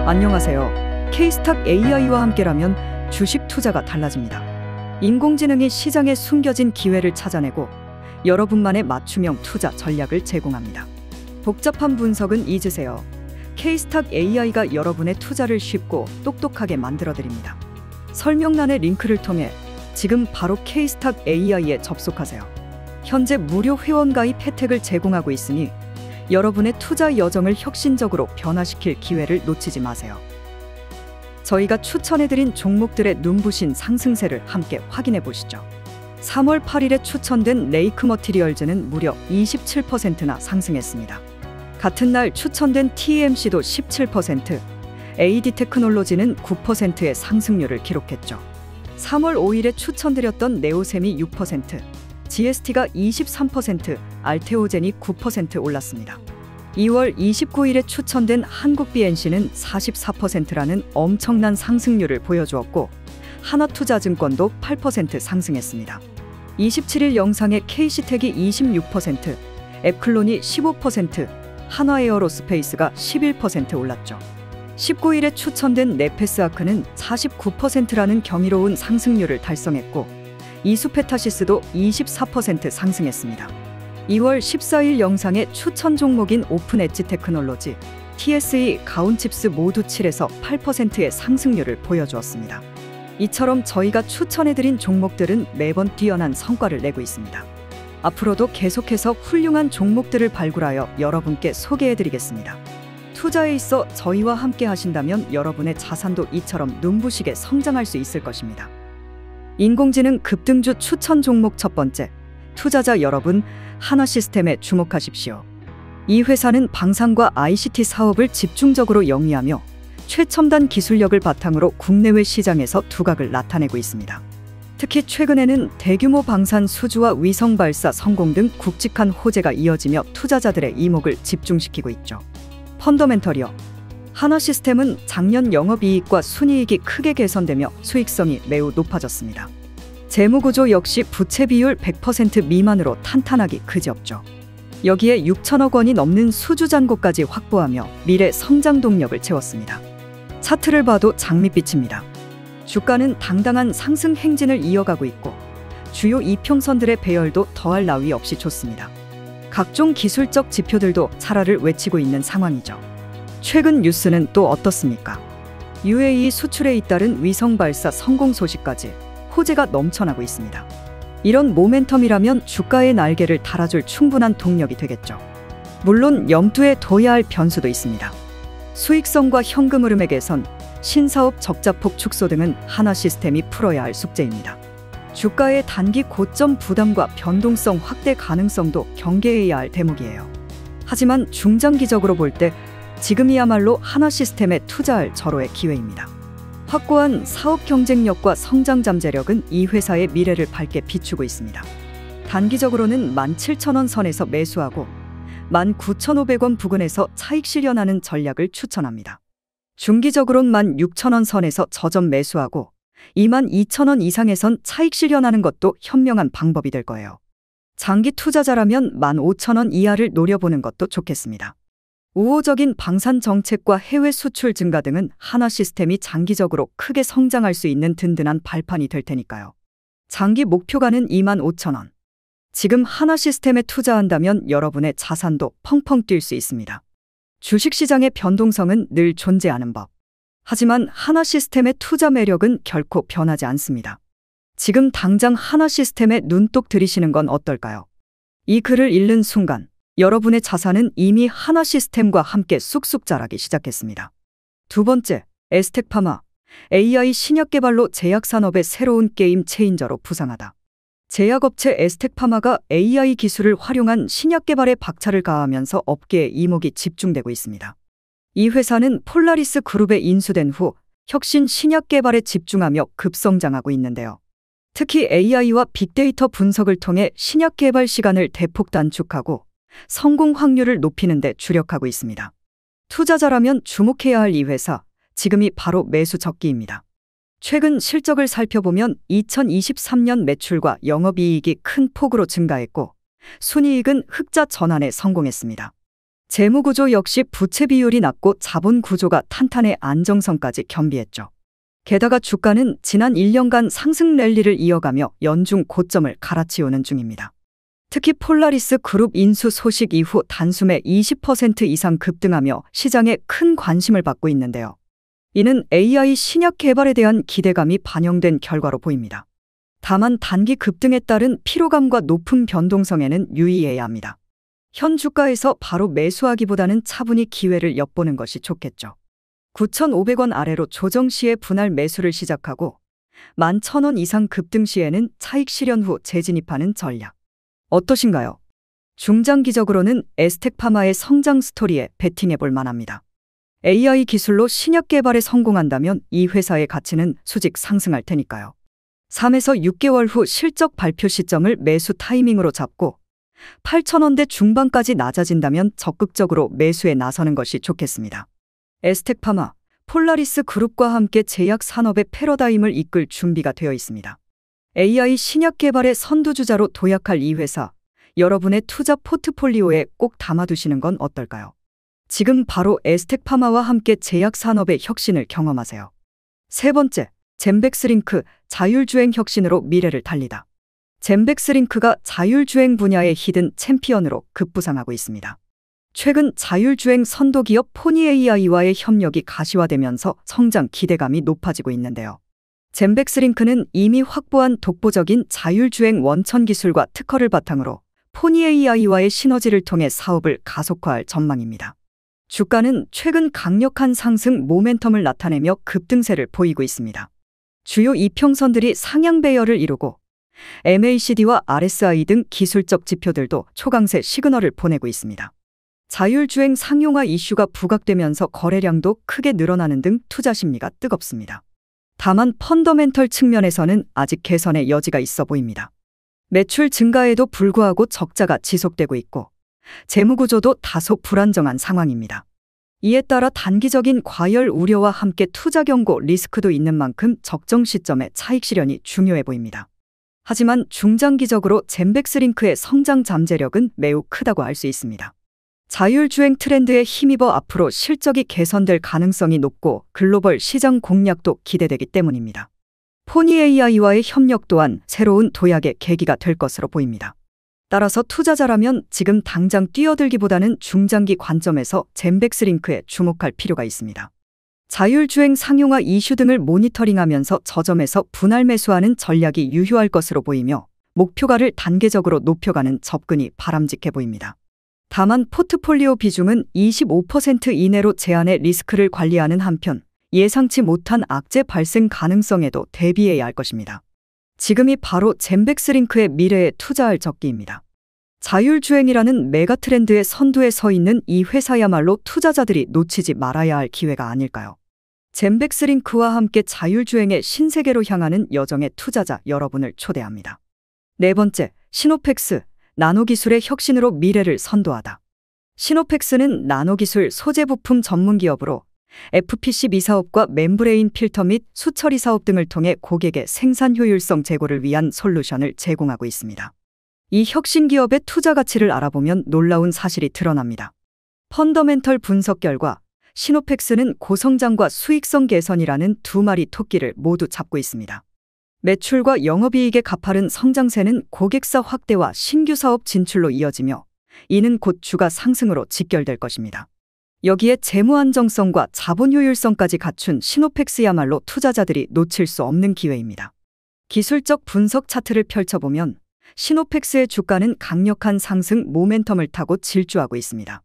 안녕하세요. K스탁 AI와 함께라면 주식 투자가 달라집니다. 인공지능이 시장에 숨겨진 기회를 찾아내고 여러분만의 맞춤형 투자 전략을 제공합니다. 복잡한 분석은 잊으세요. K스탁 AI가 여러분의 투자를 쉽고 똑똑하게 만들어드립니다. 설명란의 링크를 통해 지금 바로 K스탁 AI에 접속하세요. 현재 무료 회원 가입 혜택을 제공하고 있으니 여러분의 투자 여정을 혁신적으로 변화시킬 기회를 놓치지 마세요. 저희가 추천해드린 종목들의 눈부신 상승세를 함께 확인해 보시죠. 3월 8일에 추천된 레이크 머티리얼즈는 무려 27%나 상승했습니다. 같은 날 추천된 TMC도 17%, AD 테크놀로지는 9%의 상승률을 기록했죠. 3월 5일에 추천드렸던 네오셈이 6%, GST가 23%, 알테오젠이 9% 올랐습니다. 2월 29일에 추천된 한국 BNC는 44%라는 엄청난 상승률을 보여주었고 하나투자증권도 8% 상승했습니다. 27일 영상에 KC텍이 26%, 앱클론이 15%, 한화에어로스페이스가 11% 올랐죠. 19일에 추천된 네페스아크는 49%라는 경이로운 상승률을 달성했고 이수페타시스도 24% 상승했습니다. 2월 14일 영상의 추천 종목인 오픈 엣지 테크놀로지, TSE, 가온칩스 모두 7에서 8%의 상승률을 보여주었습니다. 이처럼 저희가 추천해드린 종목들은 매번 뛰어난 성과를 내고 있습니다. 앞으로도 계속해서 훌륭한 종목들을 발굴하여 여러분께 소개해드리겠습니다. 투자에 있어 저희와 함께 하신다면 여러분의 자산도 이처럼 눈부시게 성장할 수 있을 것입니다. 인공지능 급등주 추천 종목 첫 번째, 투자자 여러분, 하나시스템에 주목하십시오. 이 회사는 방산과 ICT 사업을 집중적으로 영위하며 최첨단 기술력을 바탕으로 국내외 시장에서 두각을 나타내고 있습니다. 특히 최근에는 대규모 방산 수주와 위성 발사 성공 등 굵직한 호재가 이어지며 투자자들의 이목을 집중시키고 있죠. 펀더멘털이요. 하나시스템은 작년 영업이익과 순이익이 크게 개선되며 수익성이 매우 높아졌습니다. 재무구조 역시 부채 비율 100% 미만으로 탄탄하기 그지없죠. 여기에 6천억 원이 넘는 수주 잔고까지 확보하며 미래 성장 동력을 채웠습니다. 차트를 봐도 장밋빛입니다. 주가는 당당한 상승 행진을 이어가고 있고 주요 이평선들의 배열도 더할 나위 없이 좋습니다. 각종 기술적 지표들도 차라를 외치고 있는 상황이죠. 최근 뉴스는 또 어떻습니까? UAE 수출에 잇따른 위성 발사 성공 소식까지 호재가 넘쳐나고 있습니다. 이런 모멘텀이라면 주가의 날개를 달아줄 충분한 동력이 되겠죠. 물론 염두에 둬야 할 변수도 있습니다. 수익성과 현금 흐름의 개선, 신사업 적자폭 축소 등은 하나시스템이 풀어야 할 숙제입니다. 주가의 단기 고점 부담과 변동성 확대 가능성도 경계해야 할 대목이에요. 하지만 중장기적으로 볼 때 지금이야말로 하나시스템에 투자할 절호의 기회입니다. 확고한 사업 경쟁력과 성장 잠재력은 이 회사의 미래를 밝게 비추고 있습니다. 단기적으로는 17,000원 선에서 매수하고 19,500원 부근에서 차익 실현하는 전략을 추천합니다. 중기적으로는 16,000원 선에서 저점 매수하고 22,000원 이상에선 차익 실현하는 것도 현명한 방법이 될 거예요. 장기 투자자라면 15,000원 이하를 노려보는 것도 좋겠습니다. 우호적인 방산 정책과 해외 수출 증가 등은 하나시스템이 장기적으로 크게 성장할 수 있는 든든한 발판이 될 테니까요. 장기 목표가는 25,000원. 지금 하나시스템에 투자한다면 여러분의 자산도 펑펑 뛸 수 있습니다. 주식시장의 변동성은 늘 존재하는 법. 하지만 하나시스템의 투자 매력은 결코 변하지 않습니다. 지금 당장 하나시스템에 눈독 들이시는 건 어떨까요? 이 글을 읽는 순간 여러분의 자산은 이미 하나시스템과 함께 쑥쑥 자라기 시작했습니다. 두 번째, 에스텍파마. AI 신약 개발로 제약산업의 새로운 게임 체인저로 부상하다. 제약업체 에스텍파마가 AI 기술을 활용한 신약 개발에 박차를 가하면서 업계에 이목이 집중되고 있습니다. 이 회사는 폴라리스 그룹에 인수된 후 혁신 신약 개발에 집중하며 급성장하고 있는데요. 특히 AI와 빅데이터 분석을 통해 신약 개발 시간을 대폭 단축하고 성공 확률을 높이는 데 주력하고 있습니다. 투자자라면 주목해야 할 이 회사, 지금이 바로 매수 적기입니다. 최근 실적을 살펴보면 2023년 매출과 영업이익이 큰 폭으로 증가했고 순이익은 흑자 전환에 성공했습니다. 재무구조 역시 부채 비율이 낮고 자본 구조가 탄탄해 안정성까지 겸비했죠. 게다가 주가는 지난 1년간 상승 랠리를 이어가며 연중 고점을 갈아치우는 중입니다. 특히 폴라리스 그룹 인수 소식 이후 단숨에 20% 이상 급등하며 시장에 큰 관심을 받고 있는데요. 이는 AI 신약 개발에 대한 기대감이 반영된 결과로 보입니다. 다만 단기 급등에 따른 피로감과 높은 변동성에는 유의해야 합니다. 현 주가에서 바로 매수하기보다는 차분히 기회를 엿보는 것이 좋겠죠. 9,500원 아래로 조정 시에 분할 매수를 시작하고 11,000원 이상 급등 시에는 차익 실현 후 재진입하는 전략. 어떠신가요? 중장기적으로는 에스텍파마의 성장 스토리에 베팅해 볼 만합니다. AI 기술로 신약 개발에 성공한다면 이 회사의 가치는 수직 상승할 테니까요. 3에서 6개월 후 실적 발표 시점을 매수 타이밍으로 잡고 8,000원대 중반까지 낮아진다면 적극적으로 매수에 나서는 것이 좋겠습니다. 에스텍파마, 폴라리스 그룹과 함께 제약 산업의 패러다임을 이끌 준비가 되어 있습니다. AI 신약 개발의 선두주자로 도약할 이 회사, 여러분의 투자 포트폴리오에 꼭 담아두시는 건 어떨까요? 지금 바로 에스텍파마와 함께 제약 산업의 혁신을 경험하세요. 세 번째, 젠백스링크, 자율주행 혁신으로 미래를 달리다. 젠백스링크가 자율주행 분야의 히든 챔피언으로 급부상하고 있습니다. 최근 자율주행 선도기업 포니AI와의 협력이 가시화되면서 성장 기대감이 높아지고 있는데요. 젠백스링크는 이미 확보한 독보적인 자율주행 원천 기술과 특허를 바탕으로 포니AI와의 시너지를 통해 사업을 가속화할 전망입니다. 주가는 최근 강력한 상승 모멘텀을 나타내며 급등세를 보이고 있습니다. 주요 이평선들이 상향 배열을 이루고 MACD와 RSI 등 기술적 지표들도 초강세 시그널을 보내고 있습니다. 자율주행 상용화 이슈가 부각되면서 거래량도 크게 늘어나는 등 투자 심리가 뜨겁습니다. 다만 펀더멘털 측면에서는 아직 개선의 여지가 있어 보입니다. 매출 증가에도 불구하고 적자가 지속되고 있고 재무구조도 다소 불안정한 상황입니다. 이에 따라 단기적인 과열 우려와 함께 투자 경고 리스크도 있는 만큼 적정 시점에 차익 실현이 중요해 보입니다. 하지만 중장기적으로 젠백스링크의 성장 잠재력은 매우 크다고 할 수 있습니다. 자율주행 트렌드에 힘입어 앞으로 실적이 개선될 가능성이 높고 글로벌 시장 공략도 기대되기 때문입니다. 포니AI와의 협력 또한 새로운 도약의 계기가 될 것으로 보입니다. 따라서 투자자라면 지금 당장 뛰어들기보다는 중장기 관점에서 젠백스링크에 주목할 필요가 있습니다. 자율주행 상용화 이슈 등을 모니터링하면서 저점에서 분할 매수하는 전략이 유효할 것으로 보이며 목표가를 단계적으로 높여가는 접근이 바람직해 보입니다. 다만 포트폴리오 비중은 25% 이내로 제한해 리스크를 관리하는 한편 예상치 못한 악재 발생 가능성에도 대비해야 할 것입니다. 지금이 바로 젠백스링크의 미래에 투자할 적기입니다. 자율주행이라는 메가트렌드의 선두에 서 있는 이 회사야말로 투자자들이 놓치지 말아야 할 기회가 아닐까요? 젠백스링크와 함께 자율주행의 신세계로 향하는 여정의 투자자 여러분을 초대합니다. 네 번째, 시노펙스, 나노기술의 혁신으로 미래를 선도하다. 시노펙스는 나노기술 소재 부품 전문 기업으로 FPCB 사업과 멤브레인 필터 및 수처리 사업 등을 통해 고객의 생산 효율성 제고를 위한 솔루션을 제공하고 있습니다. 이 혁신 기업의 투자 가치를 알아보면 놀라운 사실이 드러납니다. 펀더멘털 분석 결과 시노펙스는 고성장과 수익성 개선이라는 두 마리 토끼를 모두 잡고 있습니다. 매출과 영업이익의 가파른 성장세는 고객사 확대와 신규 사업 진출로 이어지며 이는 곧 주가 상승으로 직결될 것입니다. 여기에 재무 안정성과 자본 효율성까지 갖춘 시노펙스야말로 투자자들이 놓칠 수 없는 기회입니다. 기술적 분석 차트를 펼쳐보면 시노펙스의 주가는 강력한 상승 모멘텀을 타고 질주하고 있습니다.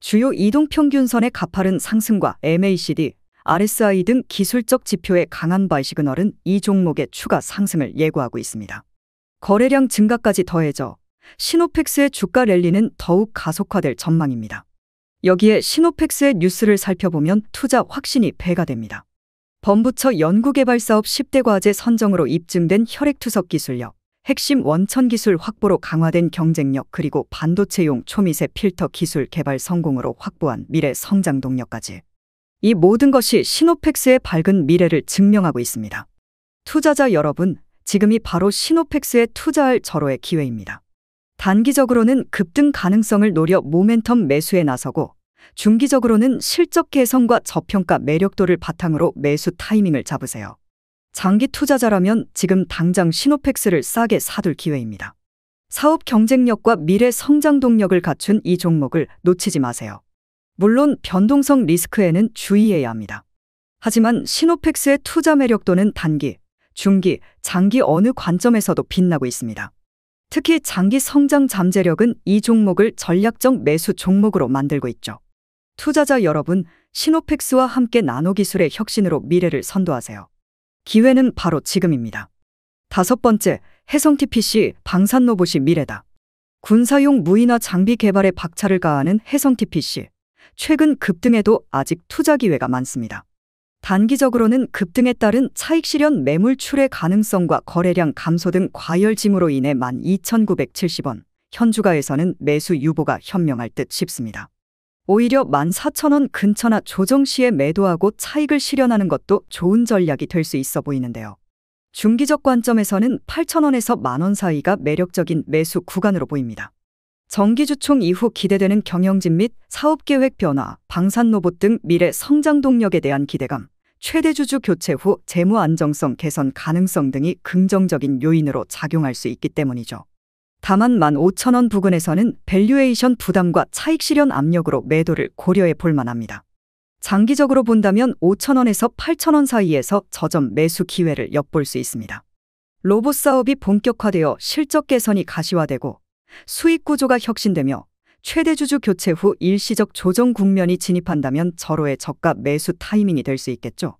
주요 이동평균선의 가파른 상승과 MACD, RSI 등 기술적 지표의 강한 바이 시그널은 이 종목의 추가 상승을 예고하고 있습니다. 거래량 증가까지 더해져 시노펙스의 주가 랠리는 더욱 가속화될 전망입니다. 여기에 시노펙스의 뉴스를 살펴보면 투자 확신이 배가 됩니다. 범부처 연구개발사업 10대 과제 선정으로 입증된 혈액투석 기술력, 핵심 원천 기술 확보로 강화된 경쟁력 그리고 반도체용 초미세 필터 기술 개발 성공으로 확보한 미래 성장 동력까지. 이 모든 것이 시노펙스의 밝은 미래를 증명하고 있습니다. 투자자 여러분, 지금이 바로 시노펙스에 투자할 절호의 기회입니다. 단기적으로는 급등 가능성을 노려 모멘텀 매수에 나서고 중기적으로는 실적 개선과 저평가 매력도를 바탕으로 매수 타이밍을 잡으세요. 장기 투자자라면 지금 당장 시노펙스를 싸게 사둘 기회입니다. 사업 경쟁력과 미래 성장 동력을 갖춘 이 종목을 놓치지 마세요. 물론 변동성 리스크에는 주의해야 합니다. 하지만 시노펙스의 투자 매력도는 단기, 중기, 장기 어느 관점에서도 빛나고 있습니다. 특히 장기 성장 잠재력은 이 종목을 전략적 매수 종목으로 만들고 있죠. 투자자 여러분, 시노펙스와 함께 나노기술의 혁신으로 미래를 선도하세요. 기회는 바로 지금입니다. 5번째, 해성TPC, 방산로봇이 미래다. 군사용 무인화 장비 개발에 박차를 가하는 해성TPC. 최근 급등에도 아직 투자 기회가 많습니다. 단기적으로는 급등에 따른 차익 실현 매물 출회 가능성과 거래량 감소 등 과열짐으로 인해 12,970원, 현주가에서는 매수 유보가 현명할 듯 싶습니다. 오히려 14,000원 근처나 조정 시에 매도하고 차익을 실현하는 것도 좋은 전략이 될 수 있어 보이는데요. 중기적 관점에서는 8,000원에서 만원 사이가 매력적인 매수 구간으로 보입니다. 정기주총 이후 기대되는 경영진 및 사업계획 변화, 방산로봇 등 미래 성장 동력에 대한 기대감, 최대주주 교체 후 재무 안정성 개선 가능성 등이 긍정적인 요인으로 작용할 수 있기 때문이죠. 다만 15,000원 부근에서는 밸류에이션 부담과 차익 실현 압력으로 매도를 고려해 볼 만합니다. 장기적으로 본다면 5,000원에서 8,000원 사이에서 저점 매수 기회를 엿볼 수 있습니다. 로봇 사업이 본격화되어 실적 개선이 가시화되고 수익 구조가 혁신되며 최대주주 교체 후 일시적 조정 국면이 진입한다면 절호의 저가 매수 타이밍이 될 수 있겠죠.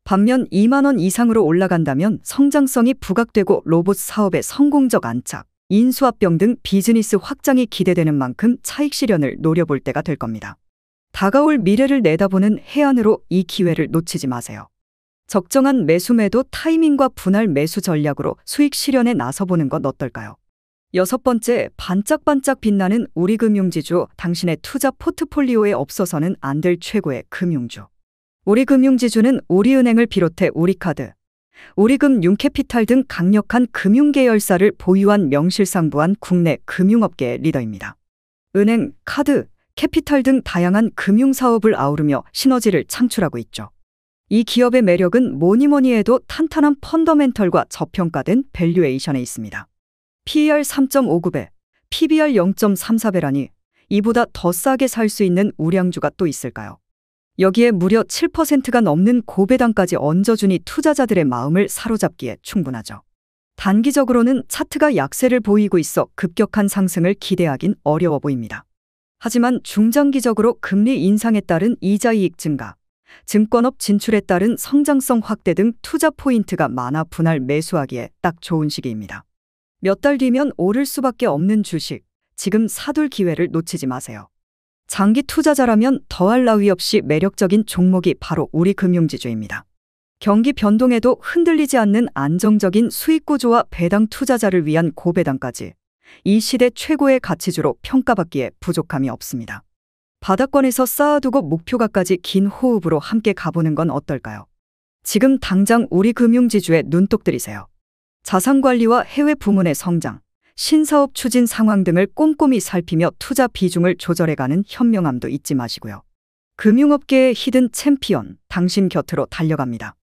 반면 2만 원 이상으로 올라간다면 성장성이 부각되고 로봇 사업의 성공적 안착, 인수합병 등 비즈니스 확장이 기대되는 만큼 차익 실현을 노려볼 때가 될 겁니다. 다가올 미래를 내다보는 해안으로 이 기회를 놓치지 마세요. 적정한 매수 매도 타이밍과 분할 매수 전략으로 수익 실현에 나서보는 건 어떨까요? 6번째, 반짝반짝 빛나는 우리금융지주, 당신의 투자 포트폴리오에 없어서는 안 될 최고의 금융주. 우리금융지주는 우리은행을 비롯해 우리카드, 우리금, 융캐피탈 등 강력한 금융계열사를 보유한 명실상부한 국내 금융업계의 리더입니다. 은행, 카드, 캐피탈 등 다양한 금융사업을 아우르며 시너지를 창출하고 있죠. 이 기업의 매력은 뭐니뭐니 해도 탄탄한 펀더멘털과 저평가된 밸류에이션에 있습니다. PER 3.59배, PBR 0.34배라니 이보다 더 싸게 살 수 있는 우량주가 또 있을까요? 여기에 무려 7%가 넘는 고배당까지 얹어주니 투자자들의 마음을 사로잡기에 충분하죠. 단기적으로는 차트가 약세를 보이고 있어 급격한 상승을 기대하긴 어려워 보입니다. 하지만 중장기적으로 금리 인상에 따른 이자 이익 증가, 증권업 진출에 따른 성장성 확대 등 투자 포인트가 많아 분할 매수하기에 딱 좋은 시기입니다. 몇 달 뒤면 오를 수밖에 없는 주식, 지금 사둘 기회를 놓치지 마세요. 장기 투자자라면 더할 나위 없이 매력적인 종목이 바로 우리금융지주입니다. 경기 변동에도 흔들리지 않는 안정적인 수익 구조와 배당 투자자를 위한 고배당까지 이 시대 최고의 가치주로 평가받기에 부족함이 없습니다. 바닥권에서 쌓아두고 목표가까지 긴 호흡으로 함께 가보는 건 어떨까요? 지금 당장 우리금융지주에 눈독 들이세요. 자산관리와 해외 부문의 성장, 신사업 추진 상황 등을 꼼꼼히 살피며 투자 비중을 조절해가는 현명함도 잊지 마시고요. 금융업계의 히든 챔피언, 당신 곁으로 달려갑니다.